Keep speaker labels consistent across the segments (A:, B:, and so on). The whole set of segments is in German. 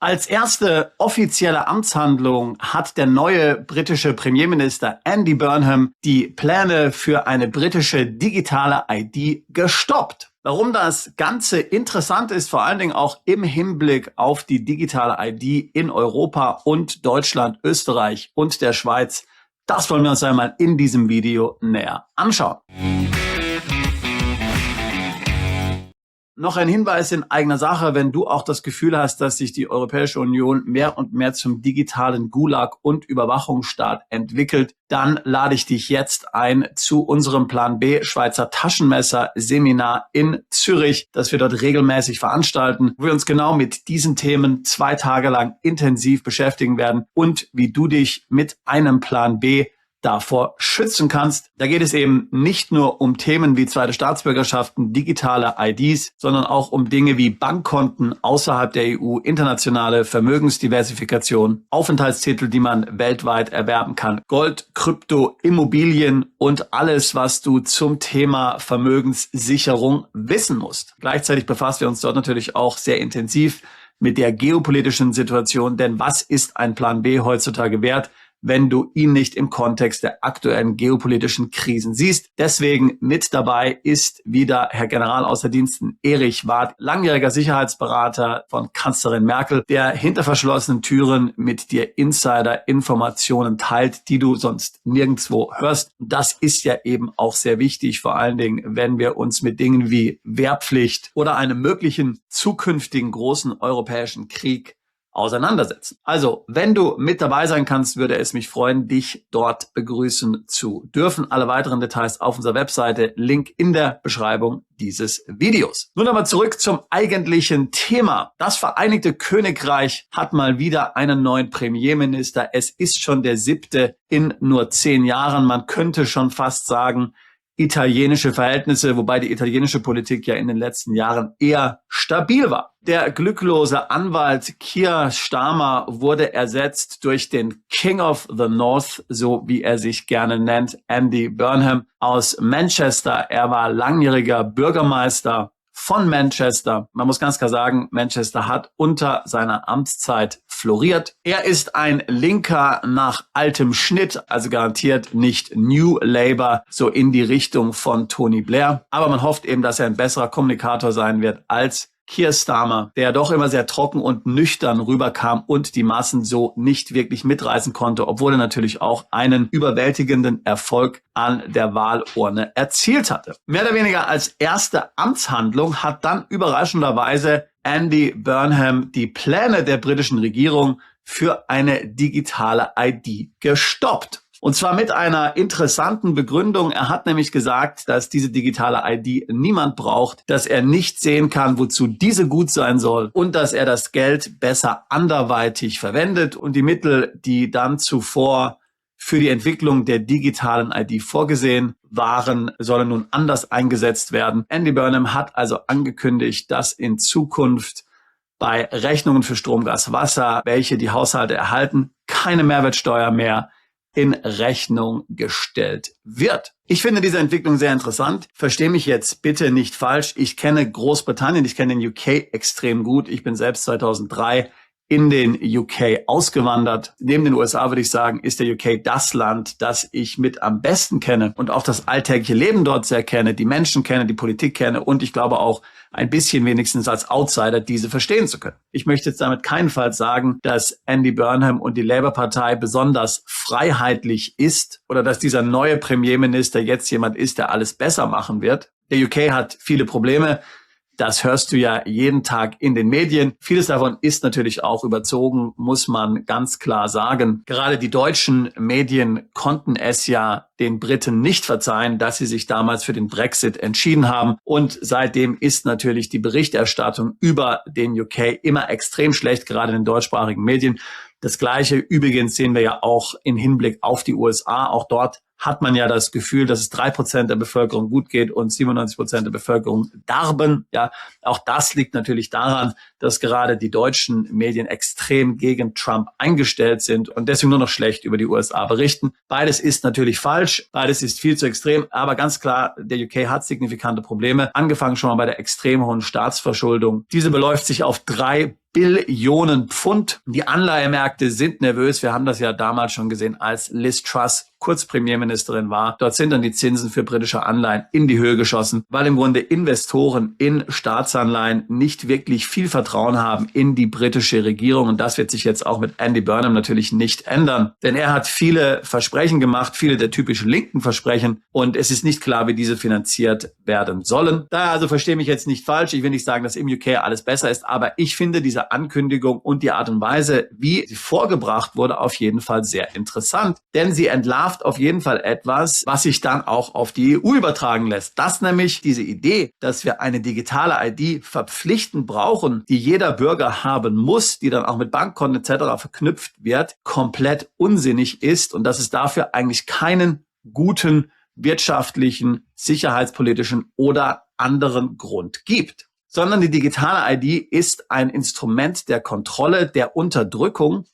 A: Als erste offizielle Amtshandlung hat der neue britische Premierminister Andy Burnham die Pläne für eine britische digitale ID gestoppt. Warum das Ganze interessant ist, vor allen Dingen auch im Hinblick auf die digitale ID in Europa und Deutschland, Österreich und der Schweiz, das wollen wir uns einmal in diesem Video näher anschauen. Noch ein Hinweis in eigener Sache: Wenn du auch das Gefühl hast, dass sich die Europäische Union mehr und mehr zum digitalen Gulag und Überwachungsstaat entwickelt, dann lade ich dich jetzt ein zu unserem Plan B Schweizer Taschenmesser Seminar in Zürich, das wir dort regelmäßig veranstalten, wo wir uns genau mit diesen Themen 2 Tage lang intensiv beschäftigen werden und wie du dich mit einem Plan B davor schützen kannst. Da geht es eben nicht nur um Themen wie zweite Staatsbürgerschaften, digitale IDs, sondern auch um Dinge wie Bankkonten außerhalb der EU, internationale Vermögensdiversifikation, Aufenthaltstitel, die man weltweit erwerben kann, Gold, Krypto, Immobilien und alles, was du zum Thema Vermögenssicherung wissen musst. Gleichzeitig befassen wir uns dort natürlich auch sehr intensiv mit der geopolitischen Situation, denn was ist ein Plan B heutzutage wert, wenn du ihn nicht im Kontext der aktuellen geopolitischen Krisen siehst. Deswegen mit dabei ist wieder Herr Generalaußerdiensten Erich Warth, langjähriger Sicherheitsberater von Kanzlerin Merkel, der hinter verschlossenen Türen mit dir Insider-Informationen teilt, die du sonst nirgendwo hörst. Das ist ja eben auch sehr wichtig, vor allen Dingen, wenn wir uns mit Dingen wie Wehrpflicht oder einem möglichen zukünftigen großen europäischen Krieg auseinandersetzen. Also, wenn du mit dabei sein kannst, würde es mich freuen, dich dort begrüßen zu dürfen. Alle weiteren Details auf unserer Webseite, Link in der Beschreibung dieses Videos. Nun aber zurück zum eigentlichen Thema. Das Vereinigte Königreich hat mal wieder einen neuen Premierminister. Es ist schon der 7. in nur 10 Jahren. Man könnte schon fast sagen, italienische Verhältnisse, wobei die italienische Politik ja in den letzten Jahren eher stabil war. Der glücklose Anwalt Keir Starmer wurde ersetzt durch den King of the North, so wie er sich gerne nennt, Andy Burnham aus Manchester. Er war langjähriger Bürgermeister von Manchester. Man muss ganz klar sagen, Manchester hat unter seiner Amtszeit floriert. Er ist ein Linker nach altem Schnitt, also garantiert nicht New Labour, so in die Richtung von Tony Blair. Aber man hofft eben, dass er ein besserer Kommunikator sein wird als Keir Starmer, der doch immer sehr trocken und nüchtern rüberkam und die Massen so nicht wirklich mitreißen konnte, obwohl er natürlich auch einen überwältigenden Erfolg an der Wahlurne erzielt hatte. Mehr oder weniger als erste Amtshandlung hat dann überraschenderweise Andy Burnham die Pläne der britischen Regierung für eine digitale ID gestoppt. Und zwar mit einer interessanten Begründung. Er hat nämlich gesagt, dass diese digitale ID niemand braucht, dass er nicht sehen kann, wozu diese gut sein soll und dass er das Geld besser anderweitig verwendet und die Mittel, die dann zuvor für die Entwicklung der digitalen ID vorgesehen waren, sollen nun anders eingesetzt werden. Andy Burnham hat also angekündigt, dass in Zukunft bei Rechnungen für Strom, Gas, Wasser, welche die Haushalte erhalten, keine Mehrwertsteuer mehr in Rechnung gestellt wird. Ich finde diese Entwicklung sehr interessant. Verstehe mich jetzt bitte nicht falsch. Ich kenne Großbritannien, ich kenne den UK extrem gut. Ich bin selbst 2003 in den UK ausgewandert. Neben den USA würde ich sagen, ist der UK das Land, das ich mit am besten kenne und auch das alltägliche Leben dort sehr kenne, die Menschen kenne, die Politik kenne und ich glaube auch ein bisschen wenigstens als Outsider diese verstehen zu können. Ich möchte jetzt damit keinenfalls sagen, dass Andy Burnham und die Labour-Partei besonders freiheitlich ist oder dass dieser neue Premierminister jetzt jemand ist, der alles besser machen wird. Der UK hat viele Probleme. Das hörst du ja jeden Tag in den Medien. Vieles davon ist natürlich auch überzogen, muss man ganz klar sagen. Gerade die deutschen Medien konnten es ja den Briten nicht verzeihen, dass sie sich damals für den Brexit entschieden haben. Und seitdem ist natürlich die Berichterstattung über den UK immer extrem schlecht, gerade in den deutschsprachigen Medien. Das Gleiche übrigens sehen wir ja auch im Hinblick auf die USA. Auch dort hat man ja das Gefühl, dass es 3% der Bevölkerung gut geht und 97% der Bevölkerung darben. Ja, auch das liegt natürlich daran, dass gerade die deutschen Medien extrem gegen Trump eingestellt sind und deswegen nur noch schlecht über die USA berichten. Beides ist natürlich falsch, beides ist viel zu extrem, aber ganz klar, der UK hat signifikante Probleme, angefangen schon mal bei der extrem hohen Staatsverschuldung. Diese beläuft sich auf 3 Billionen Pfund. Die Anleihemärkte sind nervös. Wir haben das ja damals schon gesehen, als Liz Truss kurz Premierministerin war. Dort sind dann die Zinsen für britische Anleihen in die Höhe geschossen, weil im Grunde Investoren in Staatsanleihen nicht wirklich viel Vertrauen haben in die britische Regierung. Und das wird sich jetzt auch mit Andy Burnham natürlich nicht ändern. Denn er hat viele Versprechen gemacht, viele der typisch linken Versprechen. Und es ist nicht klar, wie diese finanziert werden sollen. Daher also verstehe mich jetzt nicht falsch. Ich will nicht sagen, dass im UK alles besser ist. Aber ich finde diese Ankündigung und die Art und Weise, wie sie vorgebracht wurde, auf jeden Fall sehr interessant. Denn sie entlarvt auf jeden Fall etwas, was sich dann auch auf die EU übertragen lässt. Das nämlich diese Idee, dass wir eine digitale ID verpflichtend brauchen, die jeder Bürger haben muss, die dann auch mit Bankkonten etc. verknüpft wird, komplett unsinnig ist und dass es dafür eigentlich keinen guten wirtschaftlichen, sicherheitspolitischen oder anderen Grund gibt. Sondern die digitale ID ist ein Instrument der Kontrolle, der Unterdrückung,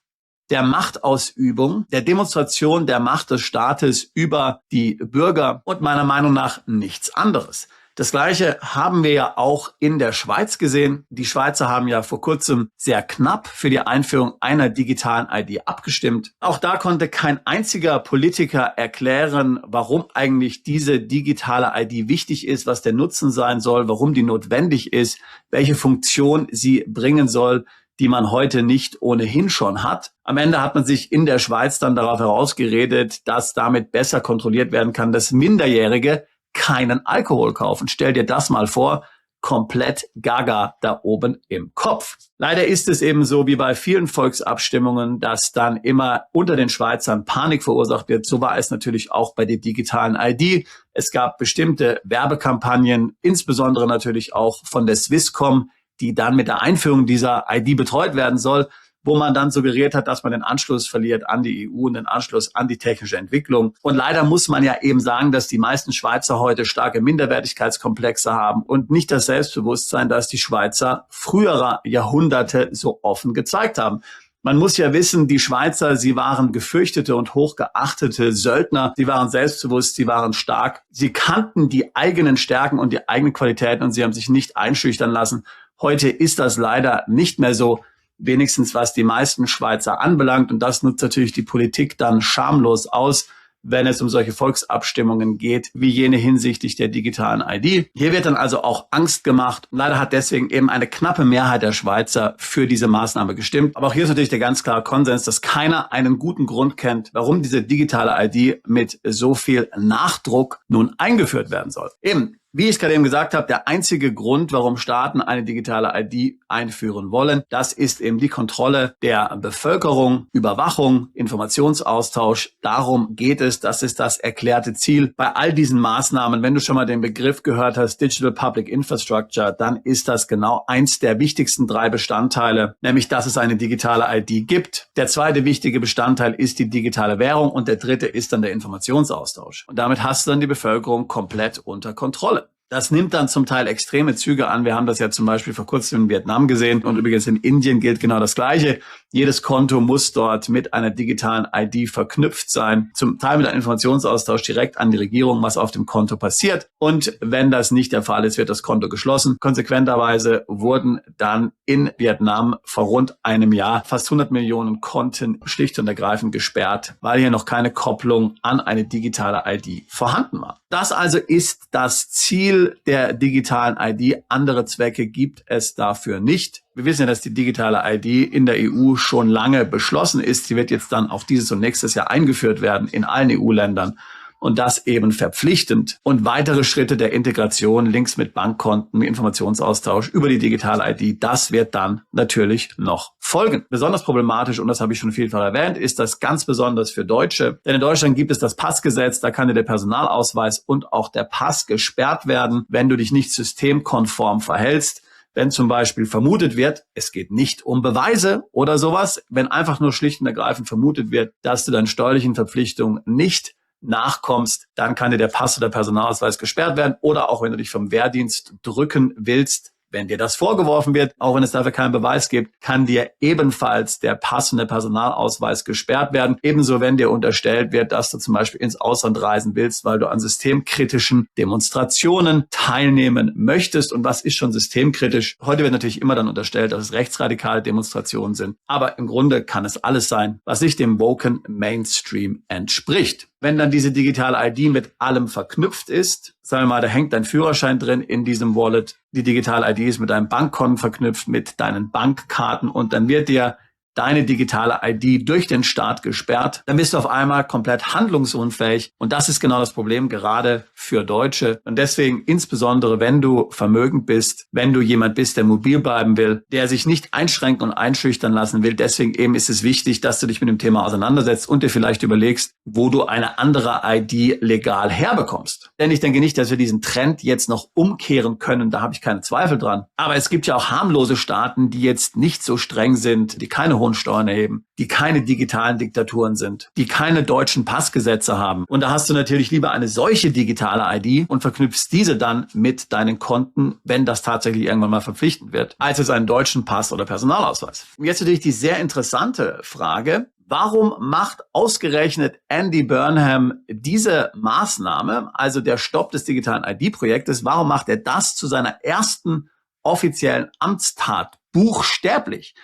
A: der Machtausübung, der Demonstration der Macht des Staates über die Bürger und meiner Meinung nach nichts anderes. Das Gleiche haben wir ja auch in der Schweiz gesehen. Die Schweizer haben ja vor kurzem sehr knapp für die Einführung einer digitalen ID abgestimmt. Auch da konnte kein einziger Politiker erklären, warum eigentlich diese digitale ID wichtig ist, was der Nutzen sein soll, warum die notwendig ist, welche Funktion sie bringen soll, die man heute nicht ohnehin schon hat. Am Ende hat man sich in der Schweiz dann darauf herausgeredet, dass damit besser kontrolliert werden kann, dass Minderjährige keinen Alkohol kaufen. Stell dir das mal vor, komplett gaga da oben im Kopf. Leider ist es eben so wie bei vielen Volksabstimmungen, dass dann immer unter den Schweizern Panik verursacht wird. So war es natürlich auch bei der digitalen ID. Es gab bestimmte Werbekampagnen, insbesondere natürlich auch von der Swisscom, die dann mit der Einführung dieser ID betreut werden soll, wo man dann suggeriert hat, dass man den Anschluss verliert an die EU und den Anschluss an die technische Entwicklung. Und leider muss man ja eben sagen, dass die meisten Schweizer heute starke Minderwertigkeitskomplexe haben und nicht das Selbstbewusstsein, das die Schweizer früherer Jahrhunderte so offen gezeigt haben. Man muss ja wissen, die Schweizer, sie waren gefürchtete und hochgeachtete Söldner. Sie waren selbstbewusst, sie waren stark. Sie kannten die eigenen Stärken und die eigenen Qualitäten und sie haben sich nicht einschüchtern lassen. Heute ist das leider nicht mehr so, wenigstens was die meisten Schweizer anbelangt. Und das nutzt natürlich die Politik dann schamlos aus, wenn es um solche Volksabstimmungen geht, wie jene hinsichtlich der digitalen ID. Hier wird dann also auch Angst gemacht. Und leider hat deswegen eben eine knappe Mehrheit der Schweizer für diese Maßnahme gestimmt. Aber auch hier ist natürlich der ganz klare Konsens, dass keiner einen guten Grund kennt, warum diese digitale ID mit so viel Nachdruck nun eingeführt werden soll. Eben, wie ich gerade eben gesagt habe, der einzige Grund, warum Staaten eine digitale ID einführen wollen, das ist eben die Kontrolle der Bevölkerung, Überwachung, Informationsaustausch. Darum geht es. Das ist das erklärte Ziel. Bei all diesen Maßnahmen, wenn du schon mal den Begriff gehört hast, Digital Public Infrastructure, dann ist das genau eins der wichtigsten 3 Bestandteile, nämlich dass es eine digitale ID gibt. Der zweite wichtige Bestandteil ist die digitale Währung und der dritte ist dann der Informationsaustausch. Und damit hast du dann die Bevölkerung komplett unter Kontrolle. Das nimmt dann zum Teil extreme Züge an. Wir haben das ja zum Beispiel vor kurzem in Vietnam gesehen und übrigens in Indien gilt genau das Gleiche. Jedes Konto muss dort mit einer digitalen ID verknüpft sein, zum Teil mit einem Informationsaustausch direkt an die Regierung, was auf dem Konto passiert. Und wenn das nicht der Fall ist, wird das Konto geschlossen. Konsequenterweise wurden dann in Vietnam vor rund einem Jahr fast 100 Millionen Konten schlicht und ergreifend gesperrt, weil hier noch keine Kopplung an eine digitale ID vorhanden war. Das also ist das Ziel der digitalen ID. Andere Zwecke gibt es dafür nicht. Wir wissen ja, dass die digitale ID in der EU schon lange beschlossen ist. Sie wird jetzt dann auch dieses und nächstes Jahr eingeführt werden in allen EU-Ländern. Und das eben verpflichtend. Und weitere Schritte der Integration, Links mit Bankkonten, Informationsaustausch über die digitale ID, das wird dann natürlich noch folgen. Besonders problematisch, und das habe ich schon vielfach erwähnt, ist das ganz besonders für Deutsche. Denn in Deutschland gibt es das Passgesetz, da kann dir der Personalausweis und auch der Pass gesperrt werden, wenn du dich nicht systemkonform verhältst. Wenn zum Beispiel vermutet wird, es geht nicht um Beweise oder sowas, wenn einfach nur schlicht und ergreifend vermutet wird, dass du deinen steuerlichen Verpflichtungen nicht nachkommst, dann kann dir der Pass oder Personalausweis gesperrt werden. Oder auch wenn du dich vom Wehrdienst drücken willst, Wenn dir das vorgeworfen wird, auch wenn es dafür keinen Beweis gibt, kann dir ebenfalls der passende Personalausweis gesperrt werden. Ebenso, wenn dir unterstellt wird, dass du zum Beispiel ins Ausland reisen willst, weil du an systemkritischen Demonstrationen teilnehmen möchtest. Und was ist schon systemkritisch? Heute wird natürlich immer dann unterstellt, dass es rechtsradikale Demonstrationen sind. Aber im Grunde kann es alles sein, was nicht dem woken Mainstream entspricht. Wenn dann diese digitale ID mit allem verknüpft ist, sagen wir mal, da hängt dein Führerschein drin in diesem Wallet, die digitale ID ist mit deinem Bankkonto verknüpft, mit deinen Bankkarten und dann wird dir deine digitale ID durch den Staat gesperrt, dann bist du auf einmal komplett handlungsunfähig. Und das ist genau das Problem, gerade für Deutsche. Und deswegen insbesondere, wenn du vermögend bist, wenn du jemand bist, der mobil bleiben will, der sich nicht einschränken und einschüchtern lassen will. Deswegen eben ist es wichtig, dass du dich mit dem Thema auseinandersetzt und dir vielleicht überlegst, wo du eine andere ID legal herbekommst. Denn ich denke nicht, dass wir diesen Trend jetzt noch umkehren können. Da habe ich keine Zweifel dran. Aber es gibt ja auch harmlose Staaten, die jetzt nicht so streng sind, die keine hohen Steuern erheben, die keine digitalen Diktaturen sind, die keine deutschen Passgesetze haben. Und da hast du natürlich lieber eine solche digitale ID und verknüpfst diese dann mit deinen Konten, wenn das tatsächlich irgendwann mal verpflichtend wird, als es einen deutschen Pass oder Personalausweis. Und jetzt natürlich die sehr interessante Frage: Warum macht ausgerechnet Andy Burnham diese Maßnahme, also der Stopp des digitalen ID-Projektes, warum macht er das zu seiner ersten offiziellen Amtstat buchstäblich?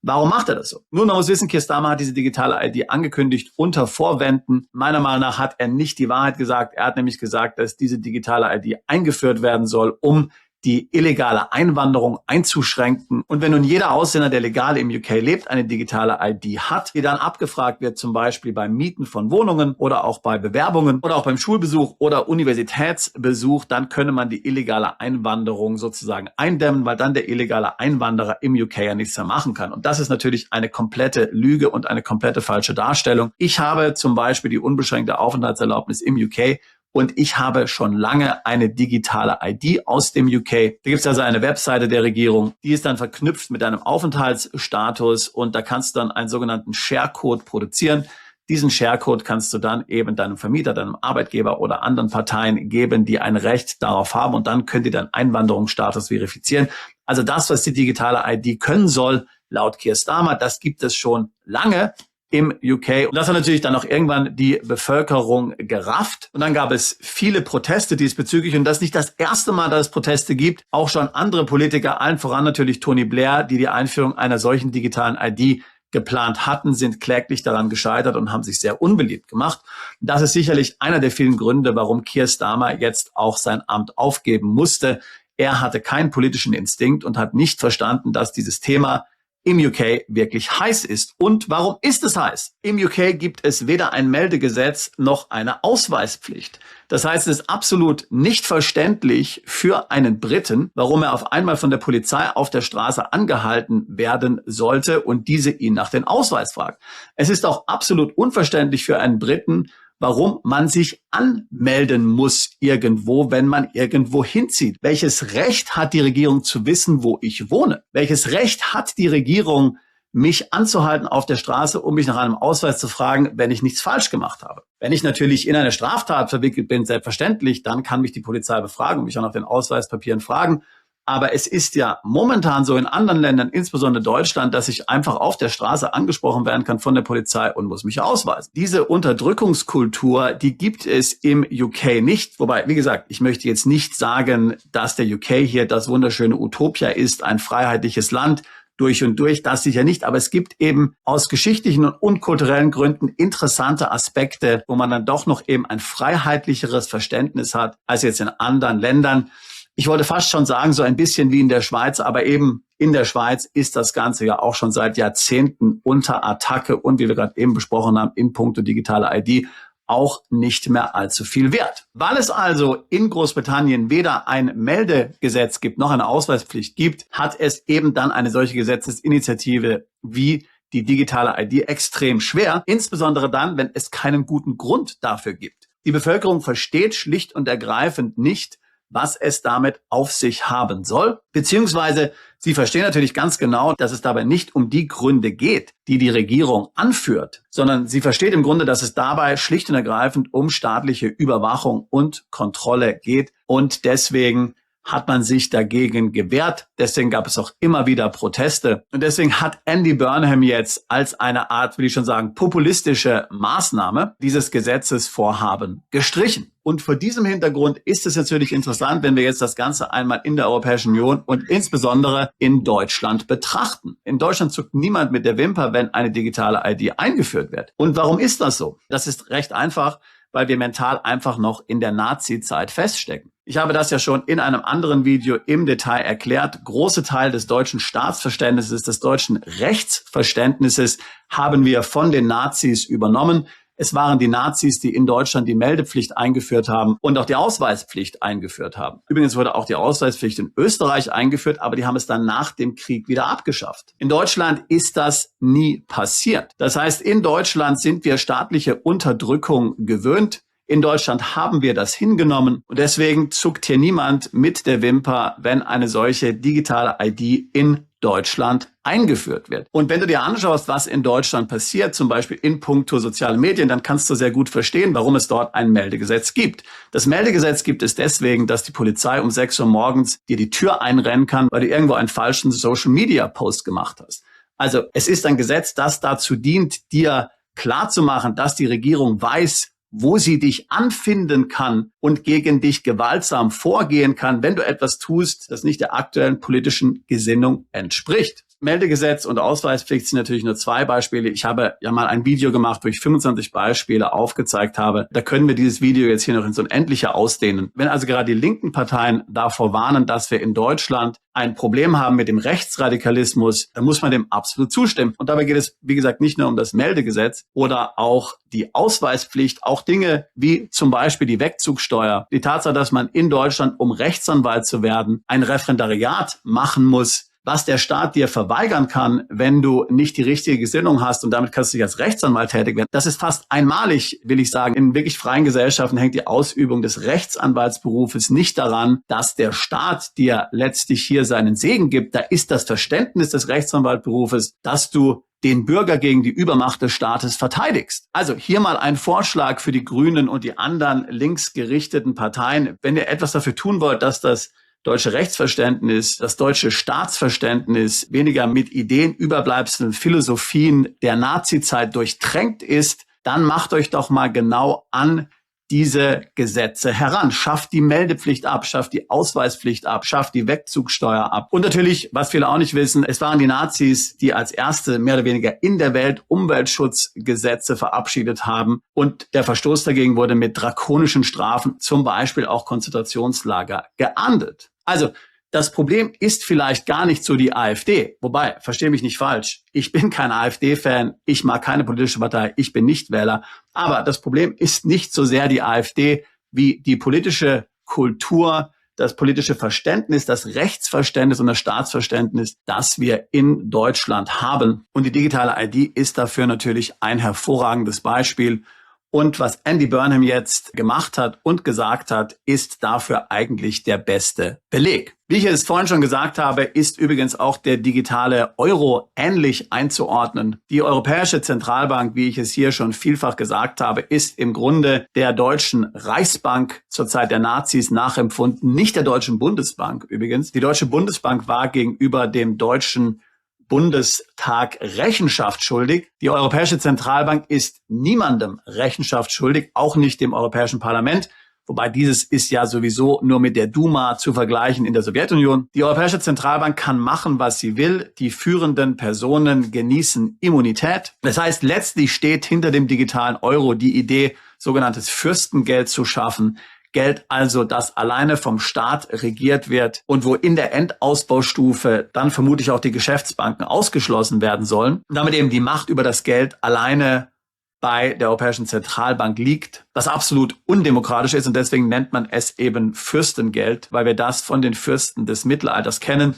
A: Warum macht er das so? Nun, man muss wissen, Keir Starmer hat diese digitale ID angekündigt unter Vorwänden. Meiner Meinung nach hat er nicht die Wahrheit gesagt. Er hat nämlich gesagt, dass diese digitale ID eingeführt werden soll, um die illegale Einwanderung einzuschränken. Und wenn nun jeder Ausländer, der legal im UK lebt, eine digitale ID hat, die dann abgefragt wird, zum Beispiel beim Mieten von Wohnungen oder auch bei Bewerbungen oder auch beim Schulbesuch oder Universitätsbesuch, dann könne man die illegale Einwanderung sozusagen eindämmen, weil dann der illegale Einwanderer im UK ja nichts mehr machen kann. Und das ist natürlich eine komplette Lüge und eine komplette falsche Darstellung. Ich habe zum Beispiel die unbeschränkte Aufenthaltserlaubnis im UK. Und ich habe schon lange eine digitale ID aus dem UK. Da gibt es also eine Webseite der Regierung, die ist dann verknüpft mit deinem Aufenthaltsstatus und da kannst du dann einen sogenannten Share-Code produzieren. Diesen Share-Code kannst du dann eben deinem Vermieter, deinem Arbeitgeber oder anderen Parteien geben, die ein Recht darauf haben und dann könnt ihr deinen Einwanderungsstatus verifizieren. Also das, was die digitale ID können soll, laut Keir Starmer, das gibt es schon lange im UK. Und das hat natürlich dann auch irgendwann die Bevölkerung gerafft. Und dann gab es viele Proteste diesbezüglich. Und das ist nicht das erste Mal, dass es Proteste gibt. Auch schon andere Politiker, allen voran natürlich Tony Blair, die die Einführung einer solchen digitalen ID geplant hatten, sind kläglich daran gescheitert und haben sich sehr unbeliebt gemacht. Das ist sicherlich einer der vielen Gründe, warum Keir Starmer jetzt auch sein Amt aufgeben musste. Er hatte keinen politischen Instinkt und hat nicht verstanden, dass dieses Thema im UK wirklich heiß ist. Und warum ist es heiß? Im UK gibt es weder ein Meldegesetz noch eine Ausweispflicht. Das heißt, es ist absolut nicht verständlich für einen Briten, warum er auf einmal von der Polizei auf der Straße angehalten werden sollte und diese ihn nach dem Ausweis fragt. Es ist auch absolut unverständlich für einen Briten, warum man sich anmelden muss irgendwo, wenn man irgendwo hinzieht. Welches Recht hat die Regierung zu wissen, wo ich wohne? Welches Recht hat die Regierung, mich anzuhalten auf der Straße, um mich nach einem Ausweis zu fragen, wenn ich nichts falsch gemacht habe? Wenn ich natürlich in eine Straftat verwickelt bin, selbstverständlich, dann kann mich die Polizei befragen und mich auch nach den Ausweispapieren fragen. Aber es ist ja momentan so in anderen Ländern, insbesondere Deutschland, dass ich einfach auf der Straße angesprochen werden kann von der Polizei und muss mich ausweisen. Diese Unterdrückungskultur, die gibt es im UK nicht. Wobei, wie gesagt, ich möchte jetzt nicht sagen, dass der UK hier das wunderschöne Utopia ist, ein freiheitliches Land durch und durch, das sicher nicht. Aber es gibt eben aus geschichtlichen und kulturellen Gründen interessante Aspekte, wo man dann doch noch eben ein freiheitlicheres Verständnis hat als jetzt in anderen Ländern. Ich wollte fast schon sagen, so ein bisschen wie in der Schweiz, aber eben in der Schweiz ist das Ganze ja auch schon seit Jahrzehnten unter Attacke und wie wir gerade eben besprochen haben, in puncto digitale ID auch nicht mehr allzu viel wert. Weil es also in Großbritannien weder ein Meldegesetz gibt noch eine Ausweispflicht gibt, hat es eben dann eine solche Gesetzesinitiative wie die digitale ID extrem schwer, insbesondere dann, wenn es keinen guten Grund dafür gibt. Die Bevölkerung versteht schlicht und ergreifend nicht, was es damit auf sich haben soll, beziehungsweise sie verstehen natürlich ganz genau, dass es dabei nicht um die Gründe geht, die die Regierung anführt, sondern sie versteht im Grunde, dass es dabei schlicht und ergreifend um staatliche Überwachung und Kontrolle geht und deswegen hat man sich dagegen gewehrt. Deswegen gab es auch immer wieder Proteste. Und deswegen hat Andy Burnham jetzt als eine Art, will ich schon sagen, populistische Maßnahme dieses Gesetzesvorhaben gestrichen. Und vor diesem Hintergrund ist es natürlich interessant, wenn wir jetzt das Ganze einmal in der Europäischen Union und insbesondere in Deutschland betrachten. In Deutschland zuckt niemand mit der Wimper, wenn eine digitale ID eingeführt wird. Und warum ist das so? Das ist recht einfach, weil wir mental einfach noch in der Nazi-Zeit feststecken. Ich habe das ja schon in einem anderen Video im Detail erklärt. Große Teil des deutschen Staatsverständnisses, des deutschen Rechtsverständnisses haben wir von den Nazis übernommen. Es waren die Nazis, die in Deutschland die Meldepflicht eingeführt haben und auch die Ausweispflicht eingeführt haben. Übrigens wurde auch die Ausweispflicht in Österreich eingeführt, aber die haben es dann nach dem Krieg wieder abgeschafft. In Deutschland ist das nie passiert. Das heißt, in Deutschland sind wir staatliche Unterdrückung gewöhnt. In Deutschland haben wir das hingenommen und deswegen zuckt hier niemand mit der Wimper, wenn eine solche digitale ID in Deutschland eingeführt wird. Und wenn du dir anschaust, was in Deutschland passiert, zum Beispiel in puncto soziale Medien, dann kannst du sehr gut verstehen, warum es dort ein Meldegesetz gibt. Das Meldegesetz gibt es deswegen, dass die Polizei um 6 Uhr morgens dir die Tür einrennen kann, weil du irgendwo einen falschen Social-Media-Post gemacht hast. Also es ist ein Gesetz, das dazu dient, dir klarzumachen, dass die Regierung weiß, wo sie dich anfinden kann und gegen dich gewaltsam vorgehen kann, wenn du etwas tust, das nicht der aktuellen politischen Gesinnung entspricht. Meldegesetz und Ausweispflicht sind natürlich nur 2 Beispiele. Ich habe ja mal ein Video gemacht, wo ich 25 Beispiele aufgezeigt habe. Da können wir dieses Video jetzt hier noch ins Unendliche ausdehnen. Wenn also gerade die linken Parteien davor warnen, dass wir in Deutschland ein Problem haben mit dem Rechtsradikalismus, dann muss man dem absolut zustimmen. Und dabei geht es, wie gesagt, nicht nur um das Meldegesetz oder auch die Ausweispflicht, auch Dinge wie zum Beispiel die Wegzugsteuer. Die Tatsache, dass man in Deutschland, um Rechtsanwalt zu werden, ein Referendariat machen muss, was der Staat dir verweigern kann, wenn du nicht die richtige Gesinnung hast und damit kannst du dich als Rechtsanwalt tätig werden. Das ist fast einmalig, will ich sagen. In wirklich freien Gesellschaften hängt die Ausübung des Rechtsanwaltsberufes nicht daran, dass der Staat dir letztlich hier seinen Segen gibt. Da ist das Verständnis des Rechtsanwaltsberufes, dass du den Bürger gegen die Übermacht des Staates verteidigst. Also hier mal ein Vorschlag für die Grünen und die anderen linksgerichteten Parteien. Wenn ihr etwas dafür tun wollt, dass das deutsche Rechtsverständnis, das deutsche Staatsverständnis weniger mit Ideen, Überbleibseln, Philosophien der Nazizeit durchtränkt ist, dann macht euch doch mal genau an diese Gesetze heran. Schafft die Meldepflicht ab, schafft die Ausweispflicht ab, schafft die Wegzugsteuer ab. Und natürlich, was viele auch nicht wissen, es waren die Nazis, die als erste mehr oder weniger in der Welt Umweltschutzgesetze verabschiedet haben. Und der Verstoß dagegen wurde mit drakonischen Strafen, zum Beispiel auch Konzentrationslager, geahndet. Also, das Problem ist vielleicht gar nicht so die AfD. Wobei, verstehe mich nicht falsch, ich bin kein AfD-Fan, ich mag keine politische Partei, ich bin nicht Wähler. Aber das Problem ist nicht so sehr die AfD wie die politische Kultur, das politische Verständnis, das Rechtsverständnis und das Staatsverständnis, das wir in Deutschland haben. Und die digitale ID ist dafür natürlich ein hervorragendes Beispiel. Und was Andy Burnham jetzt gemacht hat und gesagt hat, ist dafür eigentlich der beste Beleg. Wie ich es vorhin schon gesagt habe, ist übrigens auch der digitale Euro ähnlich einzuordnen. Die Europäische Zentralbank, wie ich es hier schon vielfach gesagt habe, ist im Grunde der deutschen Reichsbank zur Zeit der Nazis nachempfunden, nicht der Deutschen Bundesbank übrigens. Die Deutsche Bundesbank war gegenüber dem deutschen Bundestag Rechenschaft schuldig. Die Europäische Zentralbank ist niemandem Rechenschaft schuldig, auch nicht dem Europäischen Parlament. Wobei dieses ist ja sowieso nur mit der Duma zu vergleichen in der Sowjetunion. Die Europäische Zentralbank kann machen, was sie will. Die führenden Personen genießen Immunität. Das heißt, letztlich steht hinter dem digitalen Euro die Idee, sogenanntes Fürstengeld zu schaffen. Geld also, das alleine vom Staat regiert wird und wo in der Endausbaustufe dann vermutlich auch die Geschäftsbanken ausgeschlossen werden sollen. Damit eben die Macht über das Geld alleine bei der Europäischen Zentralbank liegt, was absolut undemokratisch ist und deswegen nennt man es eben Fürstengeld, weil wir das von den Fürsten des Mittelalters kennen,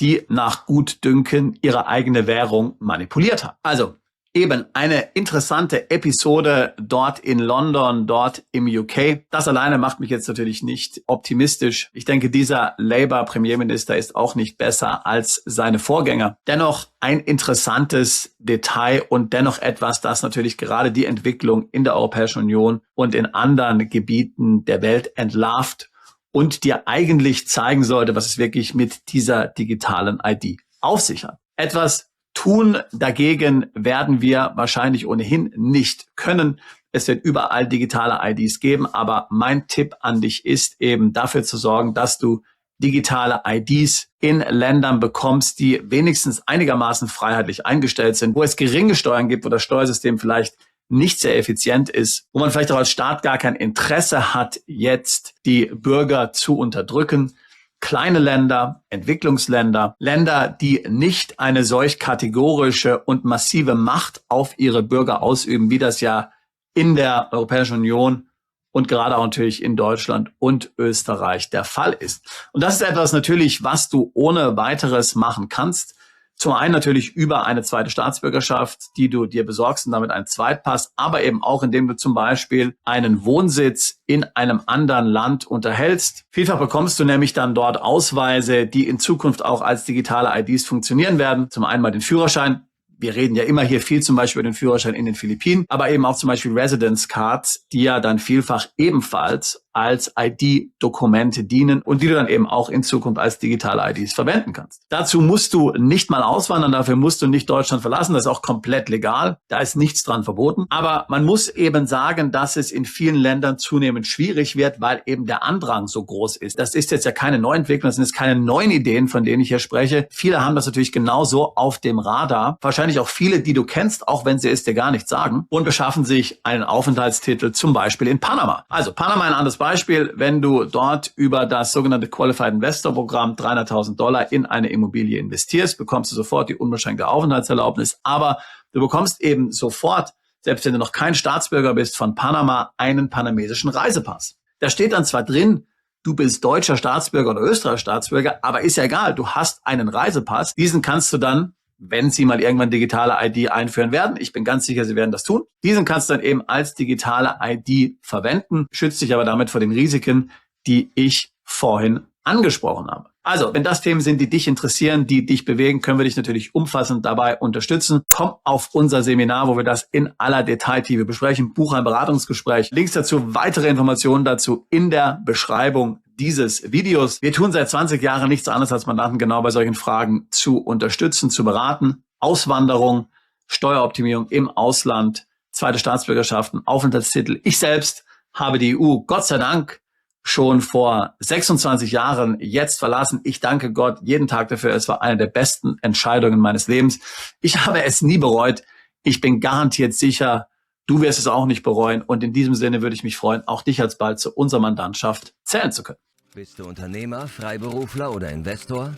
A: die nach Gutdünken ihre eigene Währung manipuliert haben. Also eben eine interessante Episode dort in London, dort im UK. Das alleine macht mich jetzt natürlich nicht optimistisch. Ich denke, dieser Labour-Premierminister ist auch nicht besser als seine Vorgänger. Dennoch ein interessantes Detail und dennoch etwas, das natürlich gerade die Entwicklung in der Europäischen Union und in anderen Gebieten der Welt entlarvt und dir eigentlich zeigen sollte, was es wirklich mit dieser digitalen ID auf sich hat. Etwas tun dagegen werden wir wahrscheinlich ohnehin nicht können. Es wird überall digitale IDs geben, aber mein Tipp an dich ist eben dafür zu sorgen, dass du digitale IDs in Ländern bekommst, die wenigstens einigermaßen freiheitlich eingestellt sind, wo es geringe Steuern gibt, wo das Steuersystem vielleicht nicht sehr effizient ist, wo man vielleicht auch als Staat gar kein Interesse hat, jetzt die Bürger zu unterdrücken. Kleine Länder, Entwicklungsländer, Länder, die nicht eine solch kategorische und massive Macht auf ihre Bürger ausüben, wie das ja in der Europäischen Union und gerade auch natürlich in Deutschland und Österreich der Fall ist. Und das ist etwas natürlich, was du ohne weiteres machen kannst. Zum einen natürlich über eine zweite Staatsbürgerschaft, die du dir besorgst und damit einen Zweitpass, aber eben auch, indem du zum Beispiel einen Wohnsitz in einem anderen Land unterhältst. Vielfach bekommst du nämlich dann dort Ausweise, die in Zukunft auch als digitale IDs funktionieren werden. Zum einen mal den Führerschein. Wir reden ja immer hier viel zum Beispiel über den Führerschein in den Philippinen, aber eben auch zum Beispiel Residence Cards, die ja dann vielfach ebenfalls als ID-Dokumente dienen und die du dann eben auch in Zukunft als digitale IDs verwenden kannst. Dazu musst du nicht mal auswandern, dafür musst du nicht Deutschland verlassen, das ist auch komplett legal, da ist nichts dran verboten. Aber man muss eben sagen, dass es in vielen Ländern zunehmend schwierig wird, weil eben der Andrang so groß ist. Das ist jetzt ja keine Neuentwicklung, das sind jetzt keine neuen Ideen, von denen ich hier spreche. Viele haben das natürlich genauso auf dem Radar, wahrscheinlich auch viele, die du kennst, auch wenn sie es dir gar nicht sagen, und beschaffen sich einen Aufenthaltstitel zum Beispiel in Panama. Also Panama ein anderes Beispiel, wenn du dort über das sogenannte Qualified Investor Programm $300.000 in eine Immobilie investierst, bekommst du sofort die unbeschränkte Aufenthaltserlaubnis, aber du bekommst eben sofort, selbst wenn du noch kein Staatsbürger bist von Panama, einen panamesischen Reisepass. Da steht dann zwar drin, du bist deutscher Staatsbürger oder Österreicher Staatsbürger, aber ist ja egal, du hast einen Reisepass, diesen kannst du dann, wenn sie mal irgendwann digitale ID einführen werden. Ich bin ganz sicher, sie werden das tun. Diesen kannst du dann eben als digitale ID verwenden, schützt dich aber damit vor den Risiken, die ich vorhin angesprochen habe. Also, wenn das Themen sind, die dich interessieren, die dich bewegen, können wir dich natürlich umfassend dabei unterstützen. Komm auf unser Seminar, wo wir das in aller Detailtiefe besprechen. Buche ein Beratungsgespräch. Links dazu, weitere Informationen dazu in der Beschreibung dieses Videos. Wir tun seit 20 Jahren nichts anderes, als Mandanten genau bei solchen Fragen zu unterstützen, zu beraten. Auswanderung, Steueroptimierung im Ausland, zweite Staatsbürgerschaften, Aufenthaltstitel. Ich selbst habe die EU, Gott sei Dank, schon vor 26 Jahren jetzt verlassen. Ich danke Gott jeden Tag dafür. Es war eine der besten Entscheidungen meines Lebens. Ich habe es nie bereut. Ich bin garantiert sicher, du wirst es auch nicht bereuen. Und in diesem Sinne würde ich mich freuen, auch dich alsbald zu unserer Mandantschaft zählen zu können.
B: Bist du Unternehmer, Freiberufler oder Investor?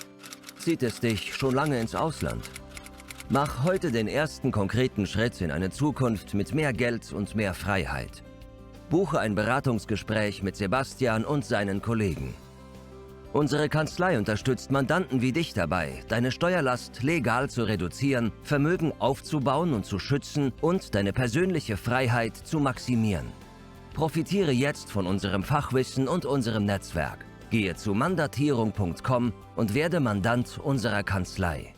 B: Zieht es dich schon lange ins Ausland? Mach heute den ersten konkreten Schritt in eine Zukunft mit mehr Geld und mehr Freiheit. Buche ein Beratungsgespräch mit Sebastian und seinen Kollegen. Unsere Kanzlei unterstützt Mandanten wie dich dabei, deine Steuerlast legal zu reduzieren, Vermögen aufzubauen und zu schützen und deine persönliche Freiheit zu maximieren. Profitiere jetzt von unserem Fachwissen und unserem Netzwerk. Gehe zu mandatierung.com und werde Mandant unserer Kanzlei.